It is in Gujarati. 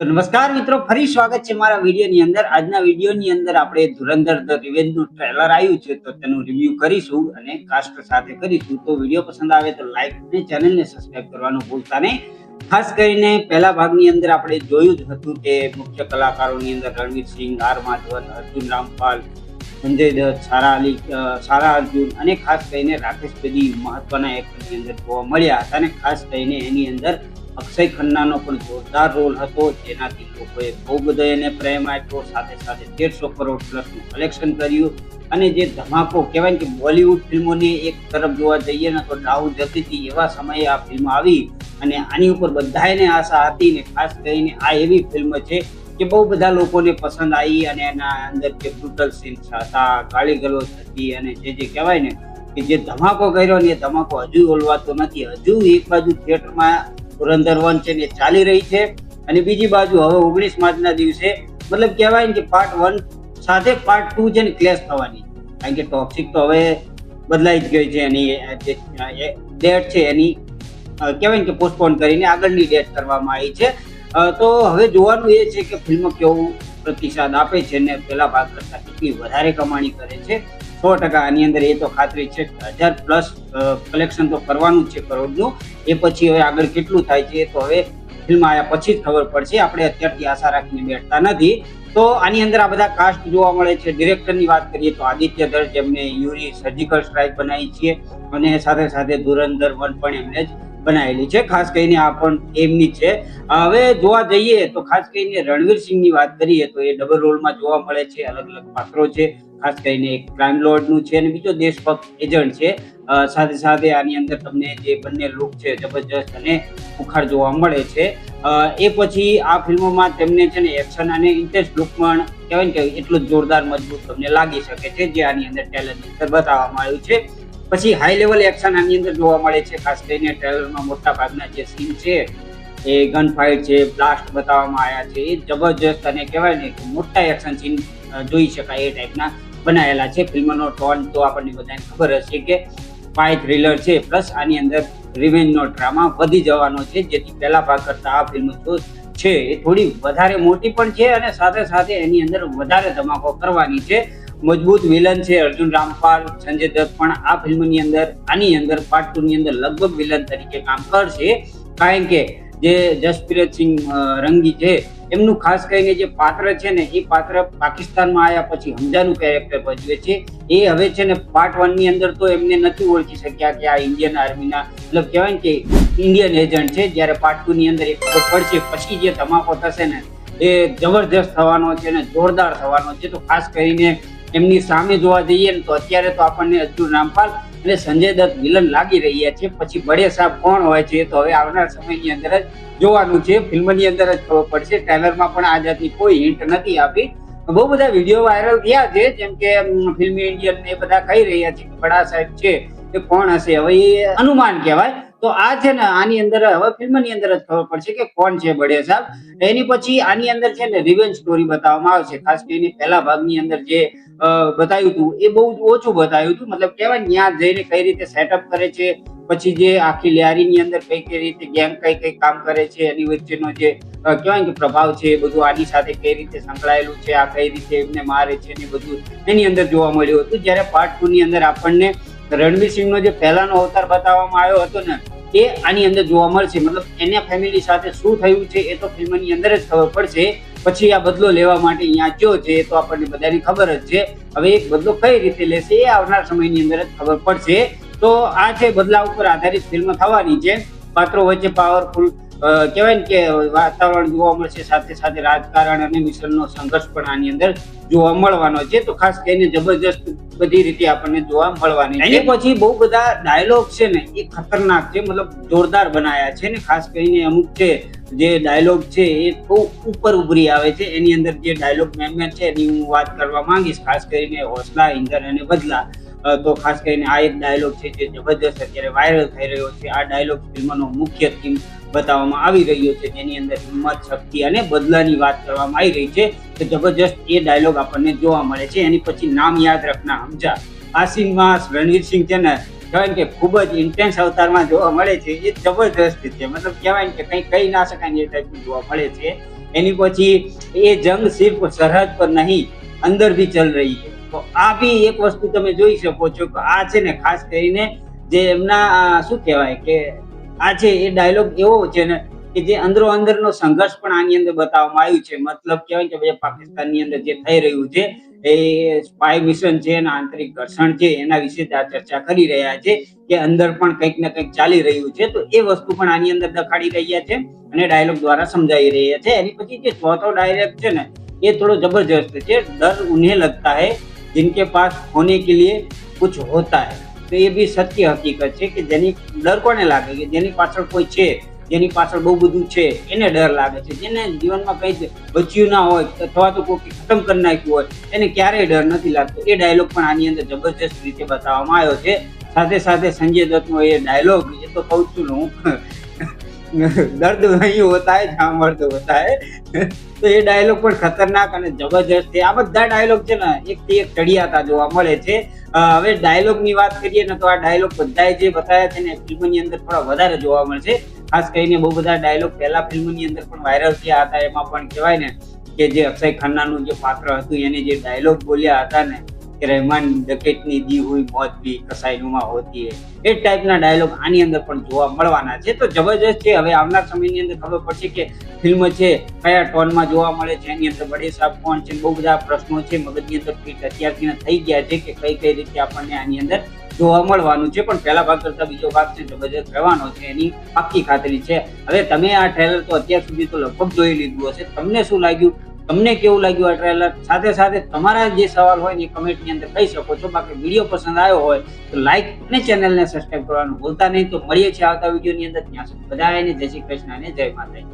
તો નમસ્કાર મિત્રો, ફરી સ્વાગત છે મારા વિડીયોની અંદર. આજના વિડીયોની અંદર આપણે ધુરંધર ધ રિવેન્જનું ટ્રેલર આવ્યું છે તો તેનું રિવ્યુ કરીશું અને કાસ્ટ સાથે કરીશું. તો વિડીયો પસંદ આવે તો લાઈક અને ચેનલને સબસ્ક્રાઇબ કરવાનું ભૂલતા નહીં. ખાસ કરીને પહેલા ભાગની અંદર આપણે જોયું જ હતું કે મુખ્ય કલાકારોની અંદર રણવીર સિંહ, આર માધવન, અર્જુન રામપાલ, સંજય દત્ત, સારા અર્જુન અને ખાસ કરીને રાકેશ બેદી મહત્વના એક્ટરની અંદર જોવા મળ્યા હતા. અને ખાસ કરીને એની અંદર અક્ષય ખન્નાનો પણ જોરદાર રોલ હતો, જેનાથી લોકોએ બહુ બધો એને પ્રેમ આપ્યો. સાથે સાથે 150 કરોડ પ્લસનું કલેક્શન કર્યું. અને જે ધમાકો કહેવાય કે બોલિવૂડ ફિલ્મોની એક તરફ જોવા જઈએ ને તો ડાઉન જતી હતી, એવા સમયે આ ફિલ્મ આવી અને આની ઉપર બધાને આશા હતી. ને ખાસ કરીને આ એવી ફિલ્મ છે કે બહુ બધા લોકોને પસંદ આવી અને એના અંદર જે બ્રુટલ સીન્સ હતા, ગાળી ગલોચ હતી અને જે કહેવાય ને કે જે ધમાકો કર્યો ને એ ધમાકો હજુ ઓલવાતો નથી. હજુ એક બાજુ થિયેટરમાં ધુરંધર 1 છે ને ચાલી રહી છે અને બીજી બાજુ હવે 19 માર્ચના દિવસે મતલબ કહેવાય ને કે પાર્ટ 1 સાથે પાર્ટ 2 છે ને ક્લેશ થવાની, કારણ કે ટોક્સિક તો હવે બદલાઈ જ ગઈ છે. એની જે ડેટ છે એની કહેવાય કે પોસ્ટપોન કરીને આગળની ડેટ કરવામાં આવી છે. તો હવે જોવાનું એ છે કે ફિલ્મ કેવું પ્રતિસાદ આપે છે ને પેલા ભાગ કરતા કેટલી વધારે કમાણી કરે છે. 100% આની અંદર એ તો ખાતરી છે. 1000 પ્લસ કલેક્શન તો કરવાનું જ છે કરોડનું. એ પછી હવે આગળ કેટલું થાય છે તો હવે ફિલ્મ આવ્યા પછી જ ખબર પડશે. આપણે અત્યારથી આશા રાખીને બેઠતા નથી. તો આની અંદર આ બધા કાસ્ટ જોવા મળે છે. ડિરેક્ટરની વાત કરીએ તો આદિત્ય ધર, જેમને યુરી સર્જિકલ સ્ટ્રાઇક બનાવી છે અને સાથે સાથે ધુરંધર 1 પણ એમને જ બનાવેલી છે. ખાસ કરીને આ પણ એમની છે. હવે જોવા જઈએ તો ખાસ કરીને રણવીર સિંહની વાત કરીએ તો એ ડબલ રોલમાં જોવા મળે છે. અલગ અલગ પાત્રો છે. ખાસ કરીને એક ક્રાઇમ લોર્ડનું છે અને બીજો દેશભક્ત એજન્ટ છે. સાથે સાથે આની અંદર તમને જે બંને લુક છે જબરજસ્ત અને ઉખાડ જોવા મળે છે. એ પછી આ ફિલ્મોમાં તેમને છે ને એક્શન અને ઇન્ટેન્સ લુક પણ કહેવાય કે એટલું જ જોરદાર મજબૂત તમને લાગી શકે છે, જે આની અંદર ટ્રેલરની અંદર બતાવવામાં આવ્યું છે. પછી હાઈ લેવલ એક્શન આની અંદર જોવા મળે છે. ખાસ કરીને ટ્રેલરમાં મોટા ભાગના જે સીન છે એ ગન ફાઇટ છે, બ્લાસ્ટ બતાવવામાં આવ્યા છે. એ જબરજસ્ત અને કહેવાય ને કે મોટા એક્શન સીન જોઈ શકાય એ ટાઈપના બનાવેલા છે. ફિલ્મનો ટોન તો આપણને બધાને ખબર હશે કે સ્પાય થ્રિલર છે, પ્લસ આની અંદર રિવેન્જનો ડ્રામા વધી જવાનો છે, જેથી પહેલા ભાગ કરતા આ ફિલ્મ છે એ થોડી વધારે મોટી પણ છે અને સાથે સાથે એની અંદર વધારે ધમાકો કરવાની છે. મજબૂત વિલન છે અર્જુન રામપાલ, સંજય દત્ત પણ આ ફિલ્મની અંદર આની અંદર પાર્ટ 2 ની અંદર લગભગ વિલન તરીકે કામ કરશે. કારણ કે જે જસપ્રીત સિંહ રંગી છે એમનું ખાસ કરીને જે પાત્ર છે ને એ પાત્ર પાકિસ્તાનમાં આવ્યા પછી હમજાનું કેરેક્ટર ભજવે છે. એ હવે છે ને પાર્ટ 1 ની અંદર તો એમને નથી ઓળખી શક્યા કે આ ઇન્ડિયન આર્મીના મતલબ કહેવાય ને કે ઇન્ડિયન એજન્ટ છે. જ્યારે પાર્ટ 2 ની અંદર એ ખબર પડશે પછી જે ધમાકો થશે ને એ જબરજસ્ત થવાનો છે ને જોરદાર થવાનો છે. તો ખાસ કરીને એમની સામે જોવા જઈએ ને તો અત્યારે તો આપણને અર્જુન રામપાલ અને સંજય દત્ત વિલન લાગી રહ્યા છે. પછી બડે સાહેબ કોણ હોય છે તો હવે આવનાર સમયની અંદર જ જોવાનું છે. ફિલ્મની અંદર જ ખબર પડશે. ટ્રેલરમાં પણ આ જાતની કોઈ હિન્ટ નથી આપી. બહુ બધા વિડીયો વાયરલ થયા છે, જેમ કે ફિલ્મી ઇન્ડિયન એ બધા કહી રહ્યા છે કે બડા સાહેબ છે એ કોણ હશે. હવે એ અનુમાન કહેવાય. તો આ છે ને આની અંદર હવે ફિલ્મની અંદર જ ખબર પડશે કે કોણ છે બડે સાહેબ. એની પછી આની અંદર છે ને રિવેન્જ સ્ટોરી બતાવવામાં આવશે. ખાસ કરીને પહેલા ભાગની અંદર જે બતાવ્યું હતું એ બહુ ઓછું બતાવ્યું હતું. મતલબ કહેવાય ત્યાં જઈને કઈ રીતે સેટઅપ કરે છે, પછી જે આખી લિયારીની અંદર કઈ રીતે ગેંગ કઈ કામ કરે છે, એની વચ્ચેનો જે કહેવાય કે પ્રભાવ છે એ બધું આની સાથે કઈ રીતે સંકળાયેલું છે, આ કઈ રીતે એમને મારે છે ને બધું એની અંદર જોવા મળ્યું હતું. જ્યારે પાર્ટ 2 ની અંદર આપણને રણવીર સિંહનો જે પહેલાનો અવતાર બતાવવામાં આવ્યો હતો ને એ આની અંદર જોવા મળશે. મતલબ એના ફેમિલી સાથે શું થયું છે એ તો ફિલ્મની અંદર જ ખબર પડશે. પછી આ બદલો લેવા માટે અહીંયા ગયો છે એ તો આપણને બધાની ખબર જ છે. હવે એક બદલો કઈ રીતે લેશે એ આવનાર સમયની અંદર જ ખબર પડશે. તો આ છે બદલા ઉપર આધારિત ફિલ્મ થવાની છે. પાત્રો વચ્ચે પાવરફુલ કહેવાય ને કે વાતાવરણ જોવા મળશે. સાથે સાથે રાજકારણ અને મિશનનો સંઘર્ષ પણ આની અંદર જોવા મળવાનો છે. તો ખાસ કરીને જબરજસ્ત બધી રીતે આપણને જોવા મળવાની છે. એની પછી બહુ બધા ડાયલોગ છે ને એ ખતરનાક છે, મતલબ જોરદાર બનાયા છે. ને ખાસ કરીને અમુક છે જે ડાયલોગ છે એ બહુ ઉપર ઉભરી આવે છે. એની અંદર જે ડાયલોગ મેન છે એની હું વાત કરવા માંગીશ. ખાસ કરીને હોસલા, ઇંધન અને બદલા. તો ખાસ કરીને આ એક ડાયલોગ છે જે જબરજસ્ત અત્યારે વાયરલ થઈ રહ્યો છે. આ ડાયલોગ ફિલ્મનો મુખ્ય થીમ બતાવવામાં આવી રહ્યો છે, જેની અંદર હિંમત, શક્તિ અને બદલાની વાત કરવામાં આવી રહી છે. તો જબરજસ્ત એ ડાયલોગ આપણને જોવા મળે છે. એની પછી નામ યાદ રખના હમજા. આ સીનમાં રણવીર સિંહ છે ને કહેવાય કે ખૂબ જ ઇન્ટેન્સ અવતારમાં જોવા મળે છે. એ જબરજસ્ત છે, મતલબ કહેવાય કે કંઈ કહી ના શકાય એ ટાઈપનું જોવા મળે છે. એની પછી એ જંગ સિર્ફ સરહદ પર નહીં અંદર भी चल रही है। તો આ બી એક વસ્તુ તમે જોઈ શકો છો કે આ છે ને ખાસ કરીને જે એમના શું કહેવાય કે આ છે એ ડાયલોગ એવો છે ને કે જે અંદરો અંદરનો સંઘર્ષ પણ આની અંદર બતાવવામાં આવ્યું છે। મતલબ કહેવાય કે ભાઈ પાકિસ્તાનની અંદર જે થઈ રહ્યું છે એ સ્પાય મિશન છે અને આંતરિક ઘર્ષણ છે એના વિશે આ ચર્ચા કરી રહ્યા છે કે અંદર પણ કંઈક ને કંઈક ચાલી રહ્યું છે। તો એ વસ્તુ પણ આની અંદર દખાડી રહ્યા છે અને ડાયલોગ દ્વારા સમજાઈ રહ્યા છે। એની પછી જે ચોથો ડાયલોગ છે ને ये थोड़ा जबरदस्त है। डर उन्हें लगता है जिनके पास होने के लिए कुछ होता है। तो ये भी सत्य हकीकत છે કે જેની ડર કોને લાગે કે જેની પાછળ કોઈ છે, જેની પાછળ બહુ બધું છે એને ડર લાગે છે। જેને જીવનમાં કંઈ બચ્યું ના હોય અથવા તો કોઈ ખતમ કરી નાખ્યું હોય એને ક્યારેય ડર નથી લાગતો। એ ડાયલોગ પણ આની અંદર જબરજસ્ત રીતે બતાવવામાં આવ્યો છે। સાથે સાથે સંજય દત્તનો એ ડાયલોગ એ તો કહું છું હું દર્દ નહીં હોતા है जहाँ मर्द होता है। તો એ ડાયલોગ પણ ખતરનાક અને જબરજસ્ત છે। આ બધા ડાયલોગ છે ને એકથી એક ચડિયાતા જોવા મળે છે। હવે ડાયલોગ ની વાત કરીએ ને તો આ ડાયલોગ બધાએ જે બતાવ્યા છે ને ફિલ્મની અંદર થોડા વધારે જોવા મળશે। ખાસ કરીને બહુ બધા ડાયલોગ પહેલા ફિલ્મની અંદર પણ વાયરલ થયા હતા। એમાં પણ કહેવાય ને કે જે અક્ષય ખન્નાનું જે પાત્ર હતું એને જે ડાયલોગ બોલ્યા હતા ને કે રહેમાન ડકેટની દી હુઈ મોત ભી કસાઈનુમા હોતી હૈ, એ ટાઈપના ડાયલોગ આની અંદર પણ જોવા મળવાના છે। તો જબરજસ્ત છે। હવે આવનાર સમયની અંદર ખબર પડશે કે ફિલ્મ છે કયા ટોનમાં જોવા મળે છે, એની અંદર બડે સાહેબ કોણ છે, બહુ બધા પ્રશ્નો છે મગજની અંદર ફિટ અત્યારથી થઈ ગયા છે કે કઈ રીતે આપણને આની અંદર જોવા મળવાનું છે। પણ પહેલા ભાગ કરતા બીજો ભાગ છે જબરજસ્ત રહેવાનો છે એની પાક્કી ખાતરી છે। હવે તમે આ ટ્રેલર તો અત્યાર સુધી તો લગભગ જોઈ લીધું હશે, તમને શું લાગ્યું, તમને કેવું લાગ્યું આ ટ્રેલર? સાથે સાથે તમારા જે સવાલ હોય એ કમેન્ટની અંદર કહી શકો છો। બાકી વિડીયો પસંદ આવ્યો હોય તો લાઈક અને ચેનલને સબસ્ક્રાઇબ કરવાનું ભૂલતા નહીં। તો મળીએ છીએ આવતા વિડીયોની અંદર। ત્યાં સુધી બધાને જય શ્રી કૃષ્ણ અને જય માતાજી।